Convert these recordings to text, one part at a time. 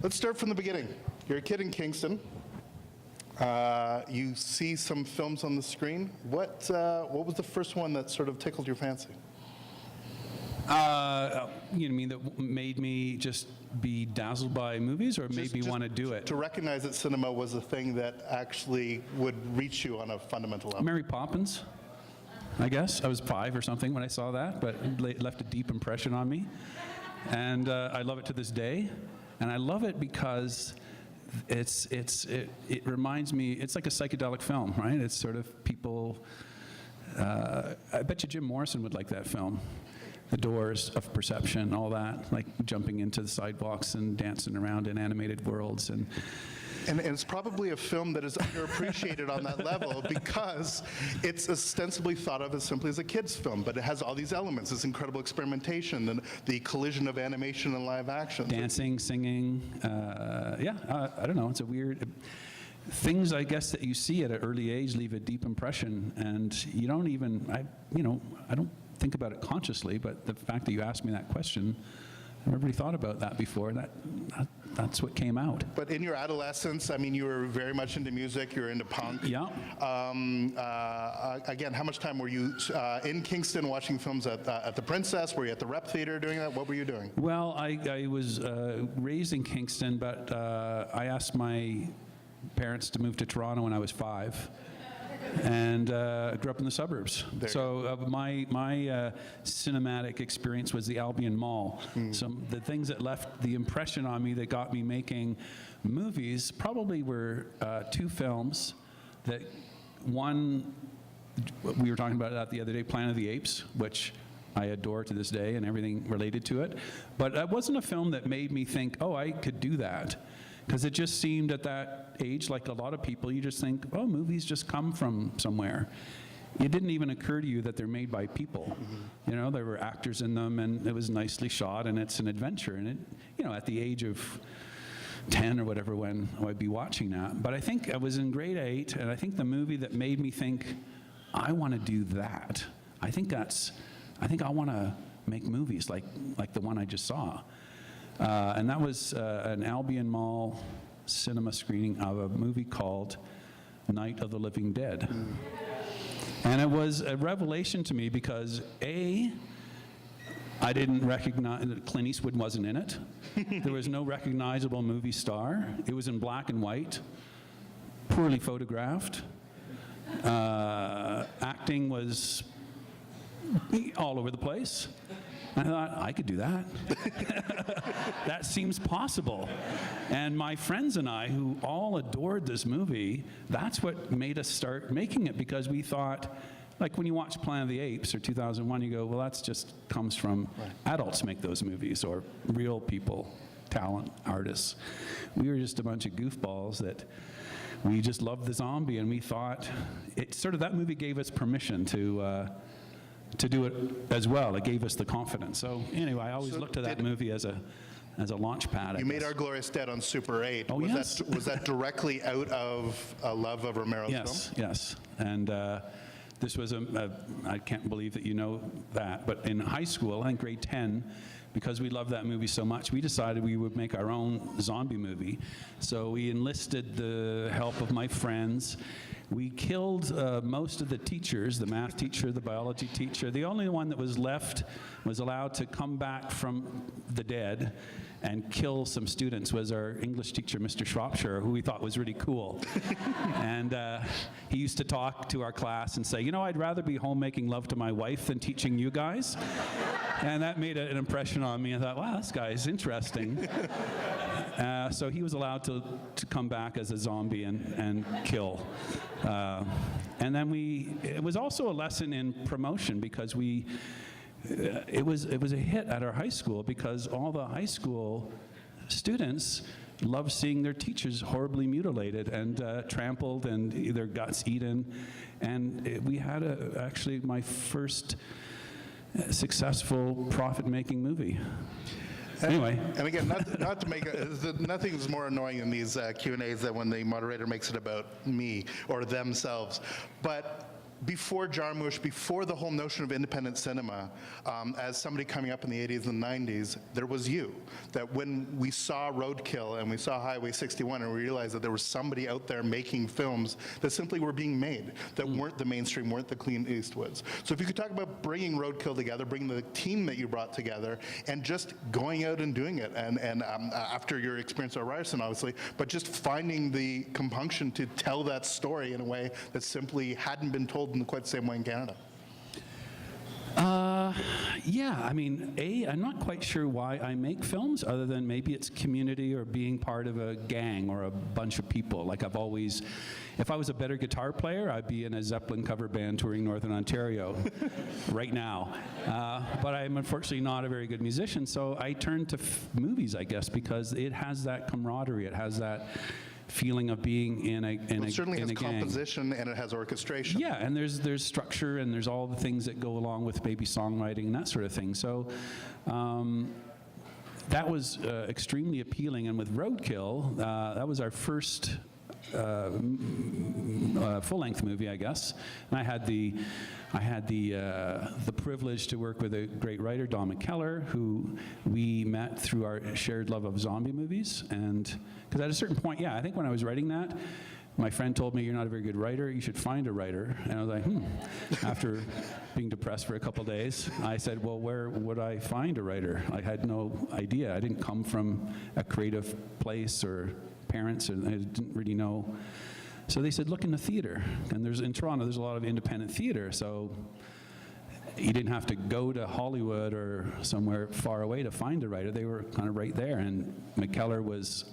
Let's start from the beginning. You're a kid in Kingston. You see some films on the screen. What was the first one that sort of tickled your fancy? You mean that made me just be dazzled by movies, or made me want to do it? To recognize that cinema was a thing that actually would reach you on a fundamental level. Mary Poppins, I guess. I was 5 or something when I saw that, but it left a deep impression on me. And I love it to this day. And I love it because it reminds me, it's like a psychedelic film, right? It's sort of people, I bet you Jim Morrison would like that film. The doors of perception, all that, like jumping into the sidewalks and dancing around in animated worlds. And it's probably a film that is underappreciated on that level because it's ostensibly thought of as simply as a kid's film, but it has all these elements, this incredible experimentation, the collision of animation and live action. Dancing, singing, I don't know, it's a weird... Things, I guess, that you see at an early age leave a deep impression, and you don't even, I don't think about it consciously, but the fact that you asked me that question, I never really thought about that before. That's what came out. But in your adolescence, I mean, you were very much into music. You were into punk. Yeah. Again, how much time were you in Kingston watching films at the Princess? Were you at the Rep Theater doing that? What were you doing? Well, I was raised in Kingston, but I asked my parents to move to Toronto when I was 5. And grew up in the suburbs. So my cinematic experience was the Albion Mall. So the things that left the impression on me that got me making movies probably were 2 films. That one, we were talking about that the other day, Planet of the Apes, which I adore to this day and everything related to it. But it wasn't a film that made me think, oh, I could do that. Because it just seemed at that age, like a lot of people, you just think, oh, movies just come from somewhere. It didn't even occur to you that they're made by people. You know, there were actors in them, and it was nicely shot, and it's an adventure. And it, you know, at the age of 10 or whatever, when I'd be watching that. But I think I was in grade 8, and I think the movie that made me think, I want to do that. I think I want to make movies like the one I just saw. And that was an Albion Mall cinema screening of a movie called Night of the Living Dead. And it was a revelation to me because, A, I didn't recognize, Clint Eastwood wasn't in it. There was no recognizable movie star. It was in black and white, poorly photographed. Acting was all over the place. I thought, I could do that. That seems possible. And my friends and I, who all adored this movie, that's what made us start making it, because we thought, like when you watch Planet of the Apes or 2001, you go, well, that's just comes from adults make those movies, or real people, talent, artists. We were just a bunch of goofballs that we just loved the zombie, and we thought, it sort of, that movie gave us permission to do it as well. It gave us the confidence. So anyway, I always looked at that movie as a launch pad. You made Our Glorious Dead on Super 8. Oh, yes. Was that directly out of a love of Romero's film? Yes. And this was I can't believe that you know that, but in high school, I think grade 10, because we loved that movie so much, we decided we would make our own zombie movie. So we enlisted the help of my friends. We killed most of the teachers, the math teacher, the biology teacher. The only one that was left was allowed to come back from the dead and kill some students was our English teacher, Mr. Shropshire, who we thought was really cool. And he used to talk to our class and say, you know, I'd rather be home making love to my wife than teaching you guys. And that made an impression on me. I thought, wow, this guy is interesting. So he was allowed to come back as a zombie and kill. And then it was also a lesson in promotion, because it was a hit at our high school, because all the high school students loved seeing their teachers horribly mutilated and trampled and their guts eaten. And we had actually my first successful profit-making movie. Anyway. And again, not to make nothing's more annoying in these Q&As than when the moderator makes it about me or themselves. But before Jarmusch, before the whole notion of independent cinema, as somebody coming up in the 80s and 90s, there was you. That when we saw Roadkill and we saw Highway 61 and we realized that there was somebody out there making films that simply were being made, that weren't the mainstream, weren't the Clint Eastwoods. So if you could talk about bringing Roadkill together, bringing the team that you brought together, and just going out and doing it, and after your experience at Ryerson, obviously, but just finding the compunction to tell that story in a way that simply hadn't been told in quite the same way in Canada. Yeah, I mean, I'm not quite sure why I make films, other than maybe it's community or being part of a gang or a bunch of people. Like I've always, if I was a better guitar player, I'd be in a Zeppelin cover band touring Northern Ontario right now. But I'm unfortunately not a very good musician, so I turned to movies, I guess, because it has that camaraderie, it has that feeling of being in a It certainly has gang. composition and it has orchestration. Yeah, and there's structure and there's all the things that go along with maybe songwriting and that sort of thing. So that was extremely appealing. And with Roadkill, that was our first full-length movie, I guess. And I had the privilege to work with a great writer, Don McKellar, who we met through our shared love of zombie movies. And because at a certain point, yeah, I think when I was writing that, my friend told me, "You're not a very good writer, you should find a writer." And I was like, After being depressed for a couple days, I said, well, where would I find a writer? I had no idea. I didn't come from a creative place or parents, and I didn't really know. So they said, look in the theater. And in Toronto, there's a lot of independent theater, so you didn't have to go to Hollywood or somewhere far away to find a writer. They were kind of right there, and McKellar was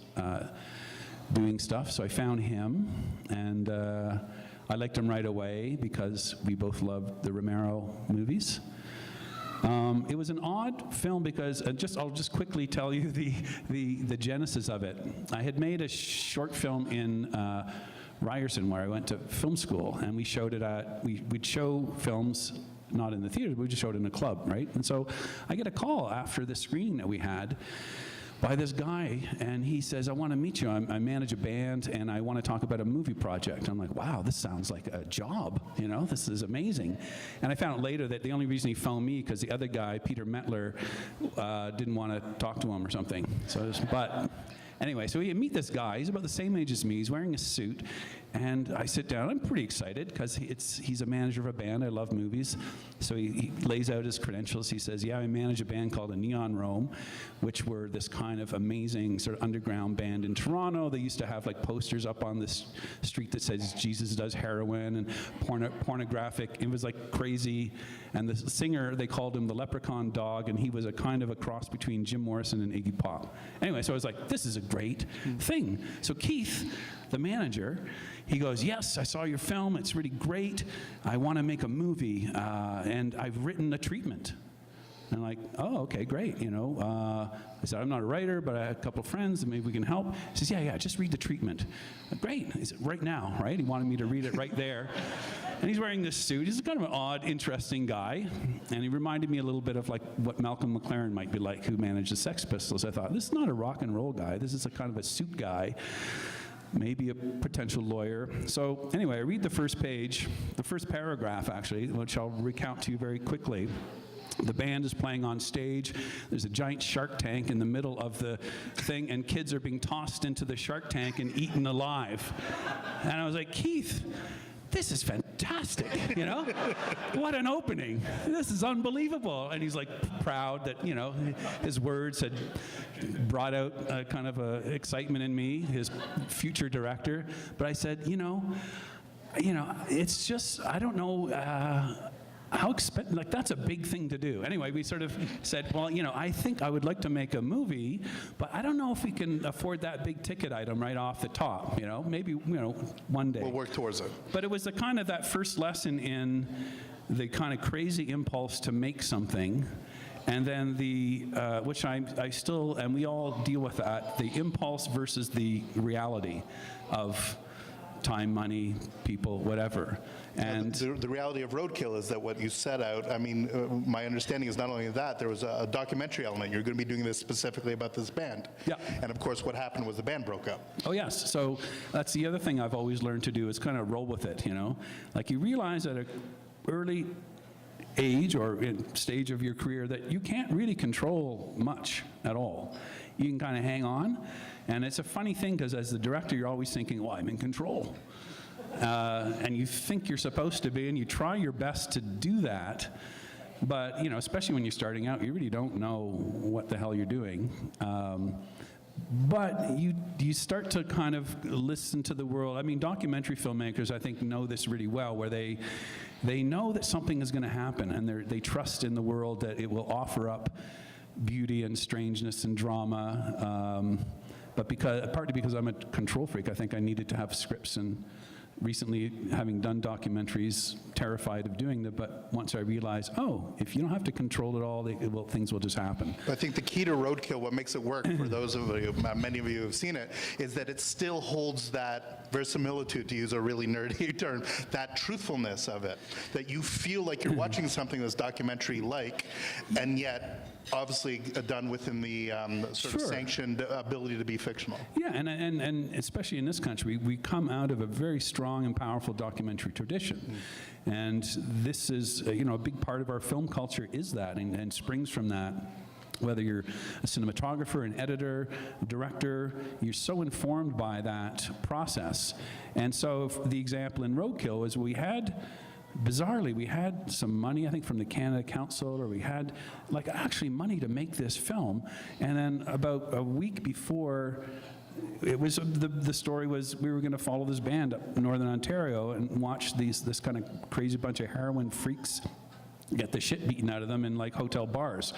doing stuff, so I found him, and I liked him right away because we both loved the Romero movies. It was an odd film because, I'll just quickly tell you the genesis of it. I had made a short film in Ryerson, where I went to film school, and we showed it we'd show films not in the theater, we just showed it in a club, right? And so I get a call after the screening that we had by this guy, and he says, I want to meet you. I manage a band, and I want to talk about a movie project. I'm like, wow, this sounds like a job, this is amazing. And I found out later that the only reason he phoned me because the other guy, Peter Metler, didn't want to talk to him or something. But anyway, so we meet this guy. He's about the same age as me. He's wearing a suit. And I sit down. I'm pretty excited because he's a manager of a band. I love movies. So he lays out his credentials. He says, yeah, I manage a band called a Neon Rome, which were this kind of amazing sort of underground band in Toronto. They used to have like posters up on this street that says Jesus does heroin and pornographic. It was like crazy. And the singer, they called him the Leprechaun Dog, and he was a kind of a cross between Jim Morrison and Iggy Pop. Anyway, so I was like, this is a great thing. So Keith, the manager, he goes, yes, I saw your film. It's really great. I want to make a movie, and I've written a treatment. And I'm like, oh, okay, great. I said, I'm not a writer, but I had a couple of friends, and maybe we can help. He says, yeah, just read the treatment. Great. He said, right now, right? He wanted me to read it right there. And he's wearing this suit. He's kind of an odd, interesting guy. And he reminded me a little bit of like what Malcolm McLaren might be like, who managed the Sex Pistols. I thought, this is not a rock and roll guy. This is a kind of a suit guy. Maybe a potential lawyer. So anyway, I read the first page, the first paragraph actually, which I'll recount to you very quickly. The band is playing on stage. There's a giant shark tank in the middle of the thing, and kids are being tossed into the shark tank and eaten alive. And I was like, Keith, this is fantastic, What an opening. This is unbelievable. And he's like proud that, his words had brought out kind of a excitement in me, his future director. But I said, it's just, I don't know, that's a big thing to do. Anyway, we sort of said, well, I think I would like to make a movie, but I don't know if we can afford that big ticket item right off the top, maybe, one day. We'll work towards it. But it was the kind of that first lesson in the kind of crazy impulse to make something, and then which I still, and we all deal with that, the impulse versus the reality of time, money, people, whatever. And the reality of Roadkill is that what you set out, I mean, my understanding is not only that, there was a documentary element. You're going to be doing this specifically about this band. Yeah. And of course, what happened was the band broke up. Oh, yes. So that's the other thing I've always learned to do is kind of roll with it, you know? Like you realize at an early age or stage of your career that you can't really control much at all. You can kind of hang on. And it's a funny thing because as the director, you're always thinking, well, I'm in control. And you think you're supposed to be, and you try your best to do that. But, you know, especially when you're starting out, you really don't know what the hell you're doing. But you start to kind of listen to the world. I mean, documentary filmmakers, I think, know this really well, where they know that something is going to happen, and they trust in the world that it will offer up beauty and strangeness and drama. But partly because I'm a control freak, I think I needed to have scripts, and recently, having done documentaries, terrified of doing them, but once I realized, oh, if you don't have to control it all, things will just happen. I think the key to Roadkill, what makes it work for those of you, many of you who have seen it, is that it still holds that verisimilitude, to use a really nerdy term, that truthfulness of it, that you feel like you're watching something that's documentary-like, and yet obviously done within the sort of sanctioned ability to be fictional. Yeah, and especially in this country, we come out of a very strong and powerful documentary tradition. And this is, you know, a big part of our film culture is that, and springs from that. Whether you're a cinematographer, an editor, director, you're so informed by that process. And so the example in Roadkill is bizarrely, we had some money, I think, from the Canada Council, or we had, like, actually money to make this film. And then about a week before, it was the story was we were going to follow this band up in Northern Ontario and watch this kind of crazy bunch of heroin freaks get the shit beaten out of them in, like, hotel bars,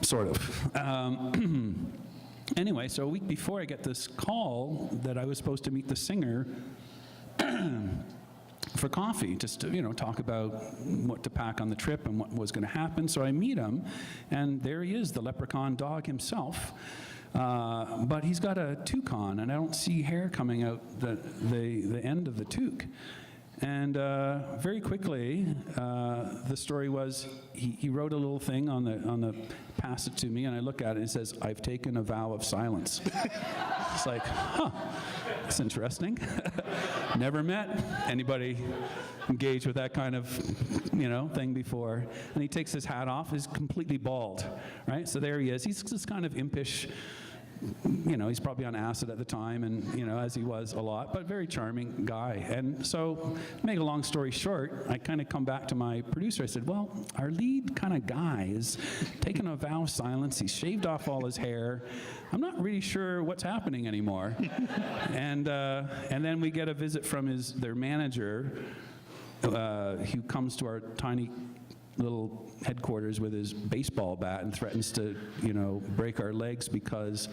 sort of. Anyway, so a week before, I get this call that I was supposed to meet the singer for coffee, just to, you know, talk about what to pack on the trip and what was going to happen. So I meet him, and there he is, the leprechaun dog himself. But he's got a toque on, and I don't see hair coming out the end of the toque. And very quickly, the story was he wrote a little thing on the pass it to me, and I look at it and it says, "I've taken a vow of silence." It's like, huh, that's interesting. Never met anybody engaged with that kind of, you know, thing before. And he takes his hat off. He's completely bald, right? So there he is. He's this kind of impish, you know, he's probably on acid at the time, and, you know, as he was a lot, but very charming guy. And so, to make a long story short, I kind of come back to my producer. I said, well, our lead kind of guy is taking a vow of silence. He's shaved off all his hair. I'm not really sure what's happening anymore. And then we get a visit from their manager, who comes to our tiny little headquarters with his baseball bat and threatens to, you know, break our legs because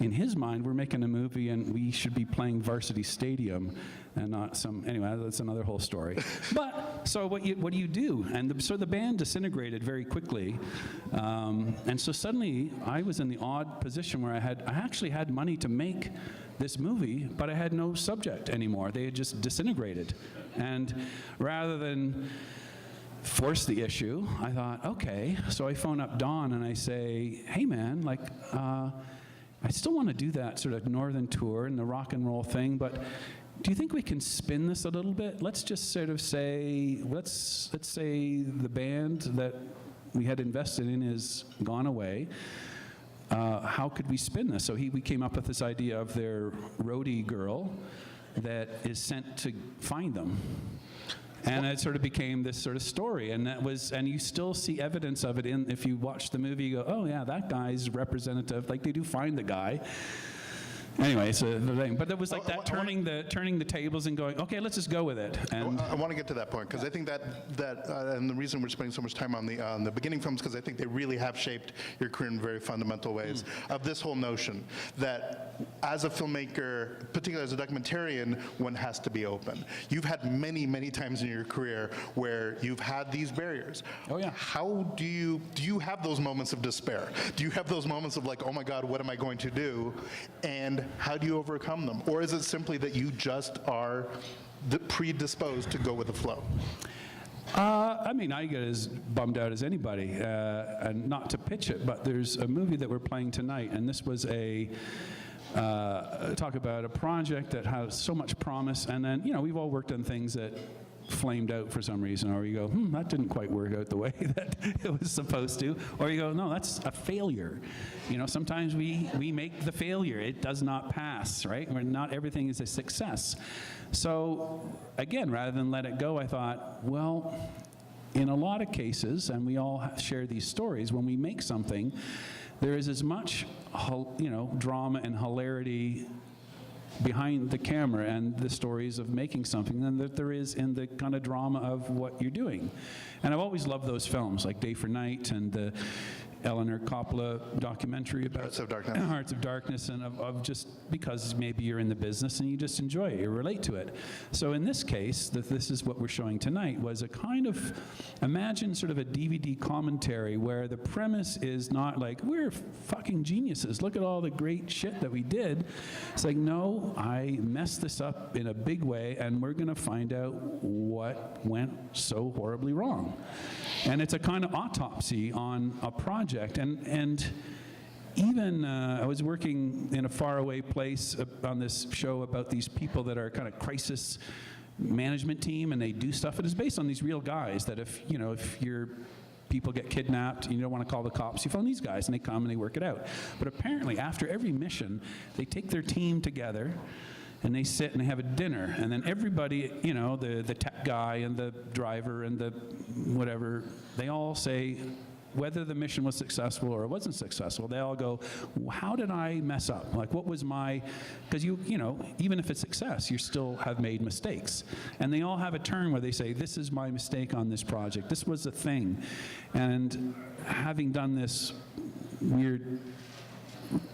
in his mind we're making a movie and we should be playing Varsity Stadium and not some, anyway, that's another whole story. But so what do you do? And so the band disintegrated very quickly, and so suddenly I was in the odd position where I actually had money to make this movie, but I had no subject anymore. They had just disintegrated. And rather than force the issue, I thought, okay. So I phone up Don and I say, hey man, like, I still want to do that sort of northern tour and the rock and roll thing, but do you think we can spin this a little bit? Let's just sort of say, let's say the band that we had invested in is gone away. How could we spin this? So we came up with this idea of their roadie girl that is sent to find them. And it sort of became this sort of story, and you still see evidence of it if you watch the movie, you go, oh yeah, that guy's representative, like they do find the guy. Anyway, so the thing, but there was like that turning the tables and going, okay, let's just go with it. And I want to get to that point because I think that and the reason we're spending so much time on the beginning films because I think they really have shaped your career in very fundamental ways. Of this whole notion that as a filmmaker, particularly as a documentarian, one has to be open. You've had many times in your career where you've had these barriers. Oh yeah. How do you have those moments of despair? Do you have those moments of like, oh my God, what am I going to do? And How do you overcome them? Or is it simply that you just are predisposed to go with the flow? I mean, I get as bummed out as anybody, and not to pitch it, but there's a movie that we're playing tonight, and this was talk about a project that has so much promise, and then, we've all worked on things that flamed out for some reason, or you go, that didn't quite work out the way that it was supposed to, or you go, no, that's a failure. Sometimes we make the failure. It does not pass, right? Not everything is a success. So again, rather than let it go, I thought, well, in a lot of cases, and we all share these stories, when we make something, there is as much, drama and hilarity behind the camera and the stories of making something than that there is in the kind of drama of what you're doing. And I've always loved those films, like Day for Night and the Eleanor Coppola documentary about Hearts of Darkness, and of just because maybe you're in the business and you just enjoy it, you relate to it. So in this case, this is what we're showing tonight, was a kind of, imagine sort of a DVD commentary where the premise is not like, we're fucking geniuses, look at all the great shit that we did. It's like, no, I messed this up in a big way, and we're gonna find out what went so horribly wrong. And it's a kind of autopsy on a project. And even I was working in a faraway place on this show about these people that are kind of crisis management team, and they do stuff. It is based on these real guys that if your people get kidnapped and you don't want to call the cops, you phone these guys and they come and they work it out. But apparently after every mission, they take their team together and they sit and they have a dinner, and then everybody, the tech guy and the driver and the whatever, they all say whether the mission was successful or it wasn't successful. They all go, how did I mess up? Like, what was my, because even if it's success, you still have made mistakes. And they all have a turn where they say, this is my mistake on this project. This was a thing. And having done this weird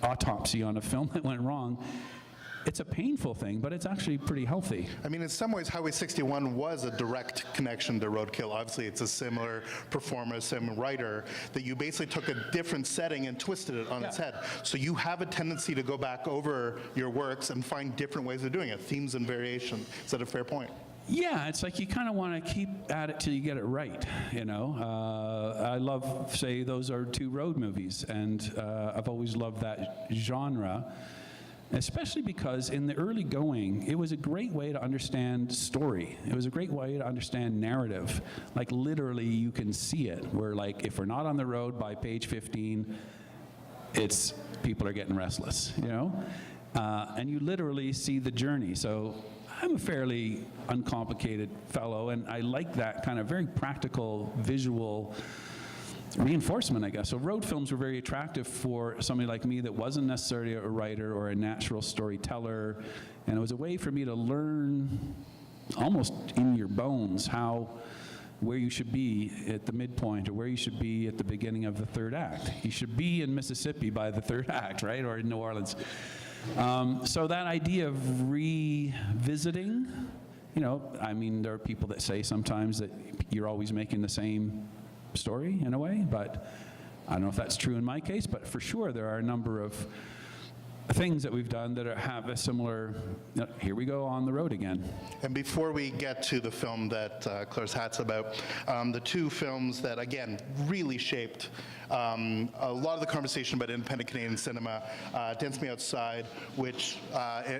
autopsy on a film that went wrong, it's a painful thing, but it's actually pretty healthy. I mean, in some ways, Highway 61 was a direct connection to Roadkill. Obviously, it's a similar performer, similar writer, that you basically took a different setting and twisted it on its head. So you have a tendency to go back over your works and find different ways of doing it, themes and variation. Is that a fair point? Yeah, it's like you kind of want to keep at it till you get it right, I love, say, those are two road movies, and I've always loved that genre. Especially because in the early going, it was a great way to understand story. It was a great way to understand narrative. Like literally you can see it, where like if we're not on the road by page 15, it's people are getting restless, and you literally see the journey. So I'm a fairly uncomplicated fellow, and I like that kind of very practical visual reinforcement, I guess. So road films were very attractive for somebody like me that wasn't necessarily a writer or a natural storyteller, and it was a way for me to learn almost in your bones where you should be at the midpoint or where you should be at the beginning of the third act. You should be in Mississippi by the third act, right, or in New Orleans. So that idea of revisiting, I mean, there are people that say sometimes that you're always making the same story in a way, but I don't know if that's true in my case, but for sure there are a number of things that we've done that have a similar, here we go on the road again. And before we get to the film that Claire's hat's about, the two films that, again, really shaped a lot of the conversation about independent Canadian cinema, Dance Me Outside, which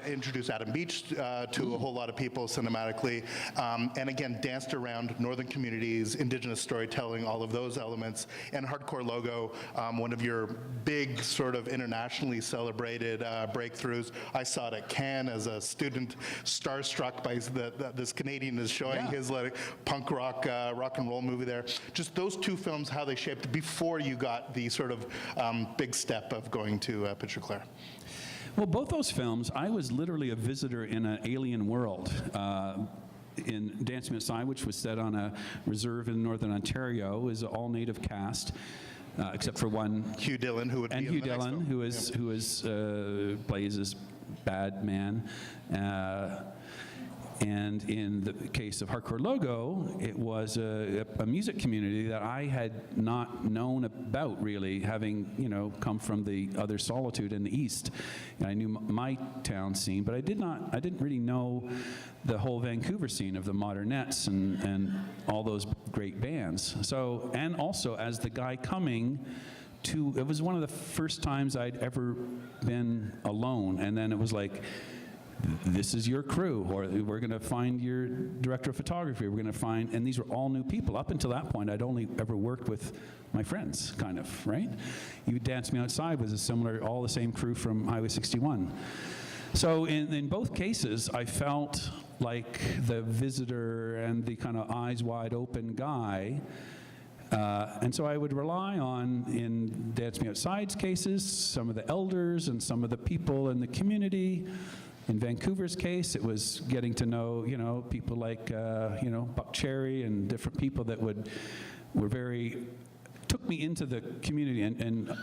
introduced Adam Beach to a whole lot of people cinematically, and again, danced around northern communities, indigenous storytelling, all of those elements, and Hardcore Logo, one of your big sort of internationally celebrated breakthroughs. I saw it at Cannes as a student, starstruck by this Canadian is showing his punk rock and roll movie there. Just those two films, how they shaped before you got the sort of big step of going to Picture Claire. Well, both those films, I was literally a visitor in an alien world. In Dance Me Outside, which was set on a reserve in Northern Ontario, was an all-native cast. Except for one, Hugh Dillon, who would be in Hugh the next Dillon, film. who plays this bad man. And in the case of Hardcore Logo, it was a music community that I had not known about, really, having, you know, come from the other Solitude in the East. And I knew my town scene, but I didn't really know the whole Vancouver scene of the Modernettes and all those great bands. So, and also as the guy coming to, it was one of the first times I'd ever been alone, and then it was like, this is your crew, or we're going to find your director of photography, we're going to find, and these were all new people. Up until that point, I'd only ever worked with my friends, kind of, right? You Dance Me Outside was a similar, all the same crew from Highway 61. So in both cases, I felt like the visitor and the kind of eyes wide open guy. And so I would rely on, in Dance Me Outside's cases, some of the elders and some of the people in the community. In Vancouver's case, it was getting to know, you know, people like, you know, Buck Cherry and different people that took me into the community and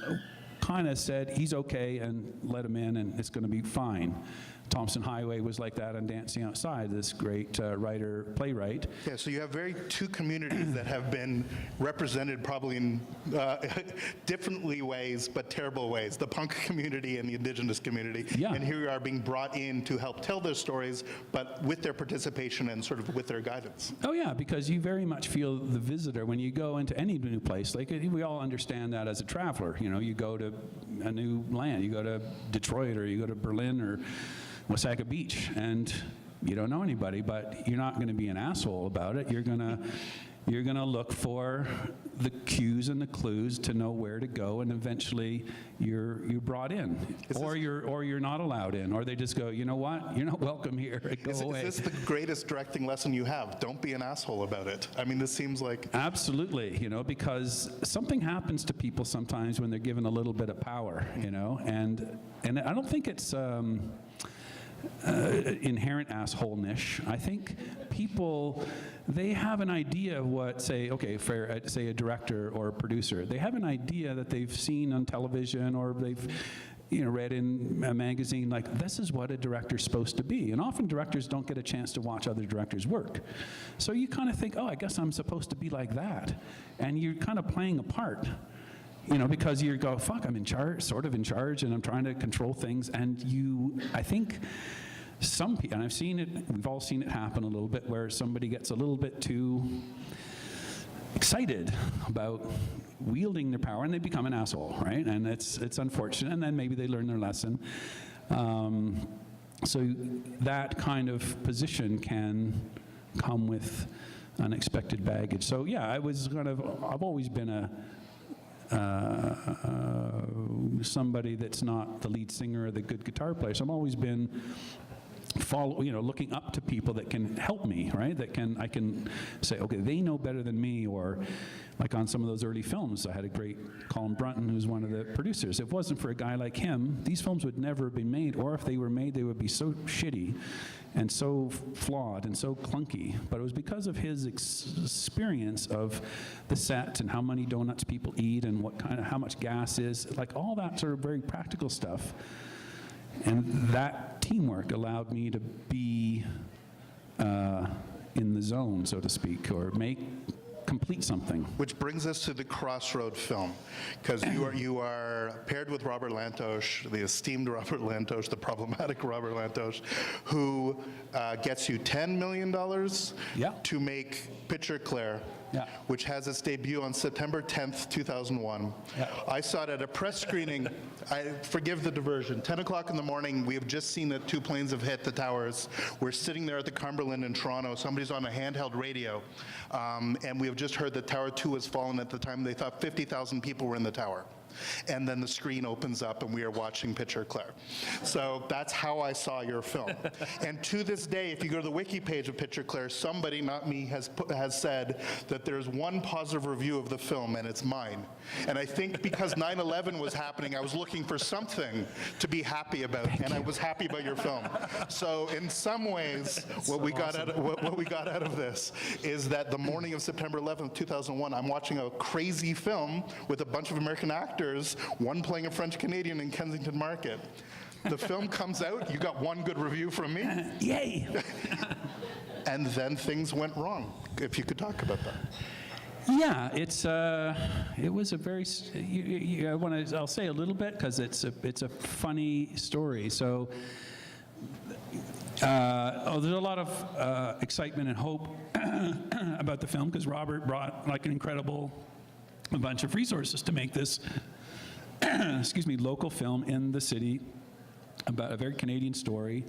kind of said, he's okay, and let him in, and it's going to be fine. Thompson Highway was like that on Dancing Outside, this great writer, playwright. Yeah, so you have two communities that have been represented probably in differently ways, but terrible ways. The punk community and the indigenous community. Yeah. And here you are being brought in to help tell their stories, but with their participation and sort of with their guidance. Oh yeah, because you very much feel the visitor when you go into any new place. Like, we all understand that as a traveler. You know, you go to a new land, you go to Detroit, or you go to Berlin, or Wasaga Beach, and you don't know anybody, but you're not going to be an asshole about it. You're gonna look for the cues and the clues to know where to go, and eventually you're brought in, or you're not allowed in, or they just go, you know what, you're not welcome here. Go away. Is this the greatest directing lesson you have? Don't be an asshole about it. I mean, this seems like absolutely, you know, because something happens to people sometimes when they're given a little bit of power, you know, and I don't think it's inherent assholeness. I think people, they have an idea of what, say a director or a producer, they have an idea that they've seen on television, or they've, you know, read in a magazine, like, this is what a director's supposed to be. And often directors don't get a chance to watch other directors' work. So you kind of think, oh, I guess I'm supposed to be like that. And you're kind of playing a part. You know, because you go, fuck, I'm in charge, sort of in charge, and I'm trying to control things. And I think some people, and I've seen it, we've all seen it happen a little bit, where somebody gets a little bit too excited about wielding their power, and they become an asshole, right? And it's unfortunate, and then maybe they learn their lesson. So that kind of position can come with unexpected baggage. So yeah, I've always been somebody that's not the lead singer or the good guitar player. So I've always been looking up to people that can help me, right? I can say, okay, they know better than me, or like on some of those early films, I had a great Colin Brunton, who's one of the producers. If it wasn't for a guy like him, these films would never have been made, or if they were made, they would be so shitty and so flawed and so clunky. But it was because of his experience of the set and how many donuts people eat and how much gas is, like all that sort of very practical stuff. And that teamwork allowed me to be in the zone, so to speak, or complete something. Which brings us to the Crossroad film, because you are paired with Robert Lantosh, the esteemed Robert Lantosh, the problematic Robert Lantosh, who gets you $10 million to make Picture Claire, which has its debut on September 10th, 2001. I saw it at a press screening. Forgive the diversion. 10 o'clock in the morning, we have just seen that 2 planes have hit the towers. We're sitting there at the Cumberland in Toronto. Somebody's on a handheld radio, and we have just heard that Tower 2 has fallen. At the time, they thought 50,000 people were in the tower. And then the screen opens up and we are watching Picture Claire. So that's how I saw your film. And to this day, if you go to the wiki page of Picture Claire, somebody, not me, has said that there's one positive review of the film, and it's mine. And I think because 9/11 was happening, I was looking for something to be happy about, and I was happy about your film. So in some ways, what we got out of this is that the morning of September 11th, 2001, I'm watching a crazy film with a bunch of American actors, one playing a French Canadian in Kensington Market. The film comes out, you got one good review from me. Yay! And then things went wrong, if you could talk about that. Yeah, it was a very. I'll say a little bit because it's a funny story. So, there's a lot of excitement and hope about the film because Robert brought like a bunch of resources to make this, local film in the city about a very Canadian story.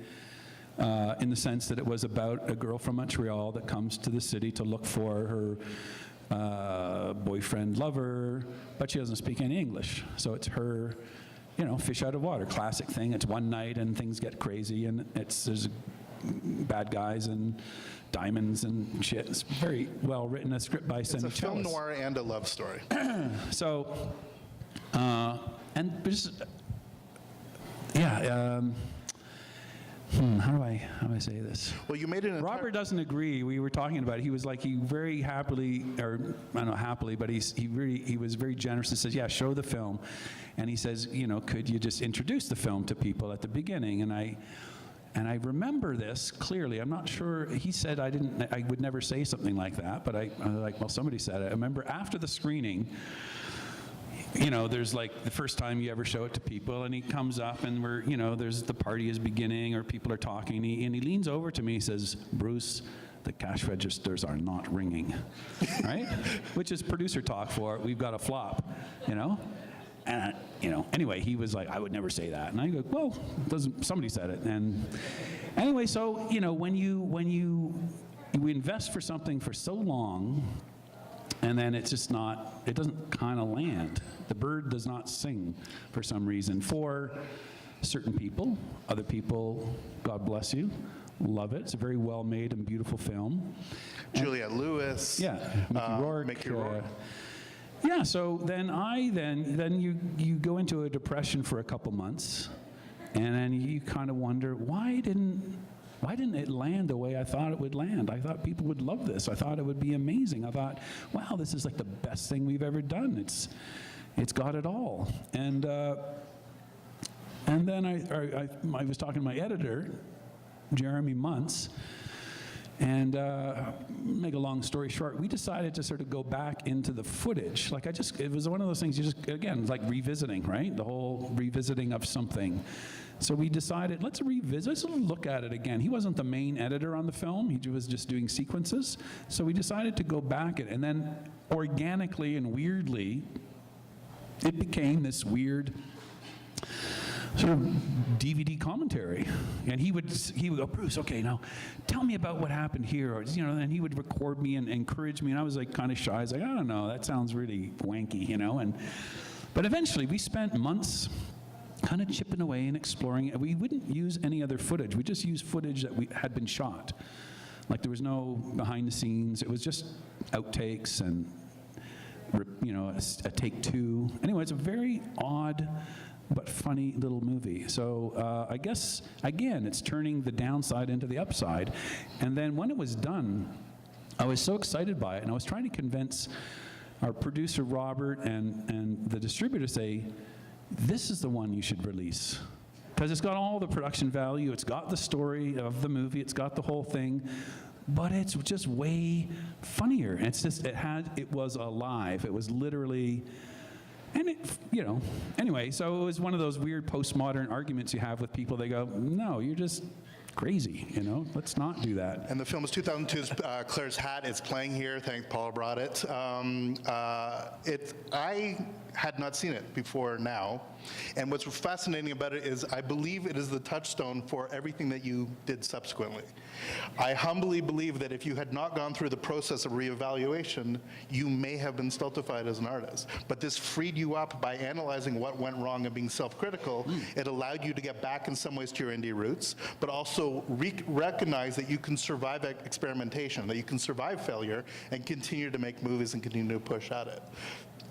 In the sense that it was about a girl from Montreal that comes to the city to look for her boyfriend, lover, but she doesn't speak any English. So it's her, fish out of water, classic thing. It's one night and things get crazy and there's bad guys and diamonds and shit. It's very well written, a script by Semi It's a film noir and a love story. So, and just, yeah, how do I say this? Well, you made it. Robert doesn't agree. We were talking about it. He was like, he very happily, or I don't know happily, but he was very generous and says, yeah, show the film. And he says, could you just introduce the film to people at the beginning? And I remember this clearly. I'm not sure. He said I would never say something like that, but I was like, well, somebody said it. I remember after the screening, there's like the first time you ever show it to people, and he comes up and there's the party is beginning or people are talking, and he leans over to me, he says, Bruce, the cash registers are not ringing, right? Which is producer talk for, we've got a flop, And, anyway, he was like, I would never say that. And I go, well, somebody said it. And anyway, so, we invest for something for so long, and then it's just it doesn't kind of land. The bird does not sing for some reason. For certain people, other people, God bless you, love it. It's a very well-made and beautiful film. Juliette Lewis. Yeah, Mickey Rourke. Yeah, so then you go into a depression for a couple months, and then you kind of wonder, why didn't it land the way I thought it would land? I thought people would love this. I thought it would be amazing. I thought, wow, this is like the best thing we've ever done. It's got it all. And then I was talking to my editor, Jeremy Muntz, and make a long story short, we decided to sort of go back into the footage. It was one of those things again, like revisiting, right? The whole revisiting of something. So we decided, let's look at it again. He wasn't the main editor on the film. He was just doing sequences. So we decided to go back and then organically and weirdly, it became this weird sort of DVD commentary. And he would go, Bruce, okay, now tell me about what happened here. Or, and he would record me and encourage me. And I was like kind of shy. I was like, I don't know, that sounds really wanky, But eventually we spent months kind of chipping away and exploring it. We wouldn't use any other footage. We just used footage that had been shot. Like there was no behind the scenes. It was just outtakes and, a take two. Anyway, it's a very odd but funny little movie. So I guess, again, it's turning the downside into the upside. And then when it was done, I was so excited by it, and I was trying to convince our producer, Robert, and the distributor to say, this is the one you should release. Because it's got all the production value, it's got the story of the movie, it's got the whole thing, but it's just way funnier. And it was alive. It was literally, and anyway, so it was one of those weird postmodern arguments you have with people. They go, no, you're just crazy, let's not do that. And the film is 2002's Claire's Hat. It's playing here. Thanks, Paul brought it. I had not seen it before now. And what's fascinating about it is I believe it is the touchstone for everything that you did subsequently. I humbly believe that if you had not gone through the process of reevaluation, you may have been stultified as an artist. But this freed you up by analyzing what went wrong and being self-critical. It allowed you to get back in some ways to your indie roots, but also recognize that you can survive experimentation, that you can survive failure and continue to make movies and continue to push at it.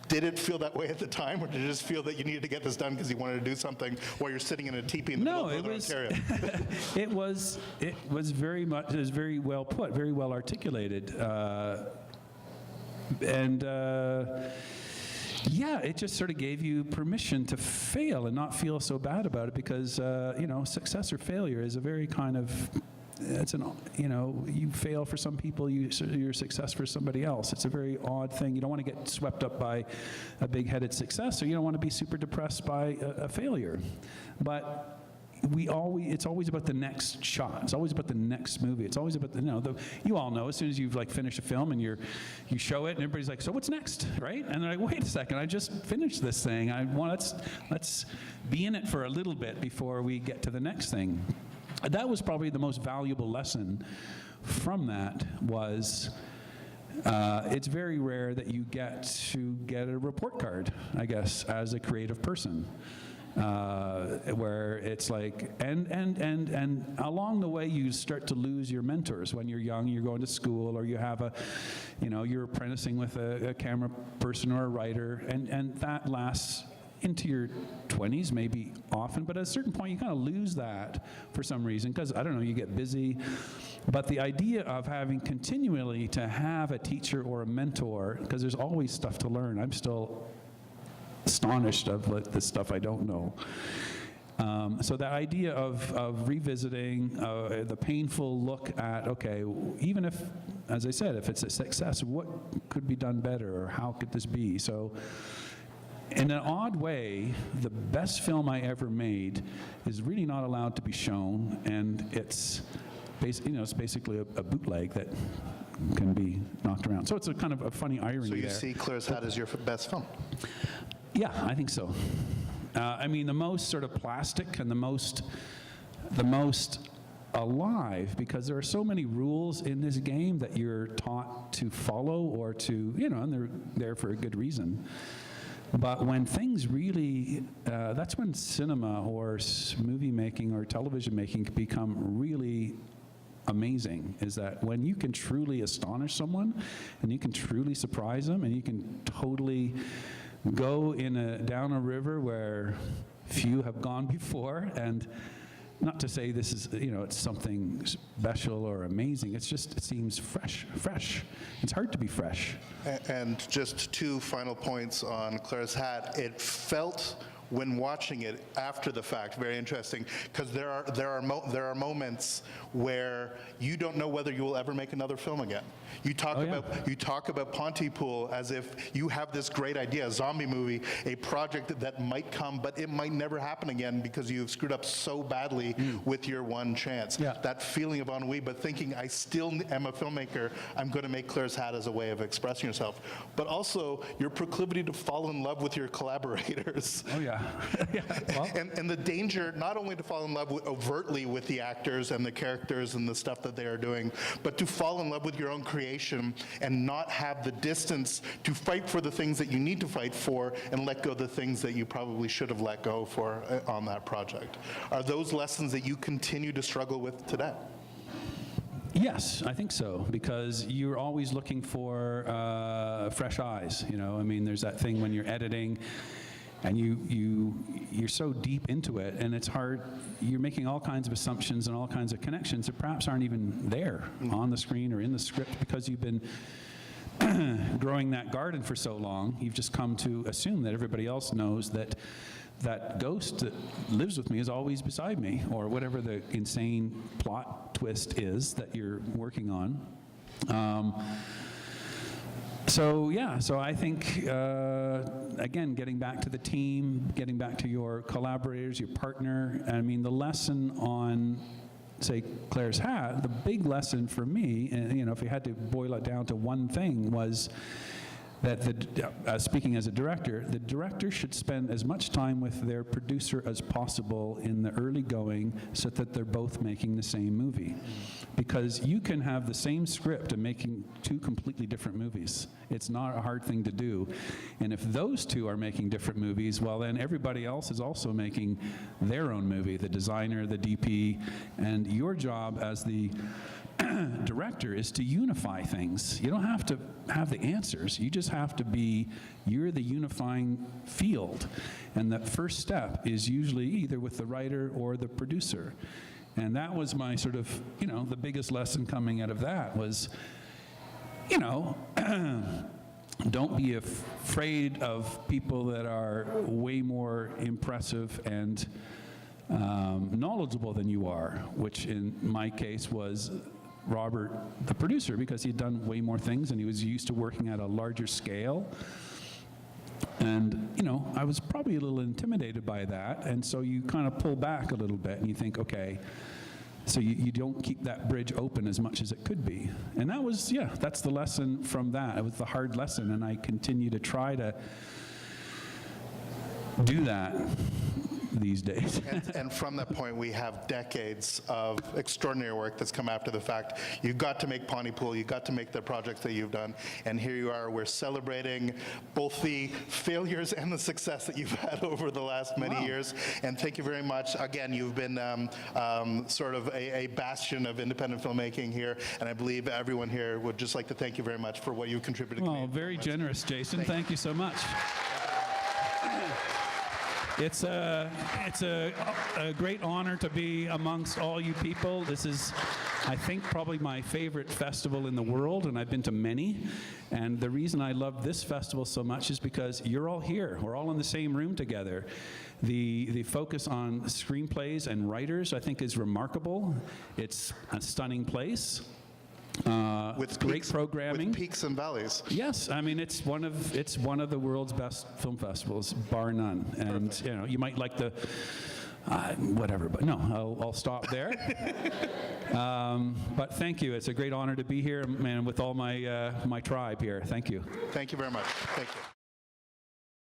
Did it feel that way at the time, or did it just feel that you needed to get this done because you wanted to do something while you're sitting in a teepee in the middle of Northern Ontario? it was very well put, very well articulated, yeah, it just sort of gave you permission to fail and not feel so bad about it because, success or failure is a very kind of it's you fail for some people, you're a success for somebody else. It's a very odd thing. You don't want to get swept up by a big-headed success, or you don't want to be super depressed by a failure. But it's always about the next shot. It's always about the next movie. It's always about you all know, as soon as you've like finished a film and you show it and everybody's like, so what's next, right? And they're like, wait a second, I just finished this thing. Let's be in it for a little bit before we get to the next thing. That was probably the most valuable lesson from that was it's very rare that you get to get a report card, I guess, as a creative person. Where it's like, and along the way you start to lose your mentors. When you're young, you're going to school, or you have you're apprenticing with a camera person or a writer, and that lasts into your 20s, maybe often, but at a certain point you kind of lose that for some reason, because, I don't know, you get busy. But the idea of having continually to have a teacher or a mentor, because there's always stuff to learn. I'm still astonished of the stuff I don't know. So the idea of revisiting the painful look at, okay, even if, as I said, if it's a success, what could be done better, or how could this be? So in an odd way, the best film I ever made is really not allowed to be shown, and it's basically a bootleg that can be knocked around. So it's a kind of a funny irony there. So you see Claire's Hat as your best film? Yeah, I think so. I mean, the most sort of plastic and the most alive, because there are so many rules in this game that you're taught to follow, or to, and they're there for a good reason. But when things really, that's when cinema or movie making or television making can become really amazing, is that when you can truly astonish someone, and you can truly surprise them, and you can totally go down a river where few have gone before, and not to say this is, it's something special or amazing. It's just, it seems fresh. It's hard to be fresh. And just two final points on Claire's Hat. It felt, when watching it after the fact, very interesting, because there are moments where you don't know whether you will ever make another film again. You talk about Pontypool as if you have this great idea, a zombie movie, a project that might come, but it might never happen again because you've screwed up so badly with your one chance. Yeah. That feeling of ennui, but thinking, I still am a filmmaker, I'm going to make Claire's Hat as a way of expressing yourself. But also your proclivity to fall in love with your collaborators. Oh yeah. Well. And the danger, not only to fall in love overtly with the actors and the characters and the stuff that they are doing, but to fall in love with your own creation and not have the distance to fight for the things that you need to fight for, and let go of the things that you probably should have let go for on that project. Are those lessons that you continue to struggle with today? Yes, I think so, because you're always looking for fresh eyes. I mean, there's that thing when you're editing, and you're so deep into it, and it's hard. You're making all kinds of assumptions and all kinds of connections that perhaps aren't even there on the screen or in the script, because you've been growing that garden for so long. You've just come to assume that everybody else knows that that ghost that lives with me is always beside me, or whatever the insane plot twist is that you're working on. So I think, again, getting back to the team, getting back to your collaborators, your partner, I mean, the lesson on, say, Claire's Hat, the big lesson for me, and, if you had to boil it down to one thing, was that speaking as a director, the director should spend as much time with their producer as possible in the early going, so that they're both making the same movie. Because you can have the same script and making two completely different movies. It's not a hard thing to do. And if those two are making different movies, well, then everybody else is also making their own movie, the designer, the DP, and your job as the director is to unify things. You don't have to have the answers. You just have to you're the unifying field. And that first step is usually either with the writer or the producer. And that was my sort of, the biggest lesson coming out of that was, don't be afraid of people that are way more impressive and knowledgeable than you are, which in my case was Robert, the producer, because he'd done way more things and he was used to working at a larger scale. And, you know, I was probably a little intimidated by that, and so you kind of pull back a little bit and you think, okay, so you don't keep that bridge open as much as it could be. And that was, yeah, that's the lesson from that. It was the hard lesson, and I continue to try to do that these days. And from that point, we have decades of extraordinary work that's come after the fact. You got to make Pontypool, you got to make the projects that you've done, and here you are. We're celebrating both the failures and the success that you've had over the last many years. And thank you very much. Again, you've been sort of a bastion of independent filmmaking here, and I believe everyone here would just like to thank you very much for what you've contributed. Well, very generous, Jason. Thank you so much. It's a great honor to be amongst all you people. This is, I think, probably my favorite festival in the world, and I've been to many. And the reason I love this festival so much is because you're all here. We're all in the same room together. The focus on screenplays and writers, I think, is remarkable. It's a stunning place. With great programming, with peaks and valleys. Yes, I mean it's one of the world's best film festivals, bar none. And perfect. You know, you might like the whatever, but no, I'll stop there. But thank you. It's a great honor to be here, and with all my my tribe here. Thank you. Thank you very much. Thank you.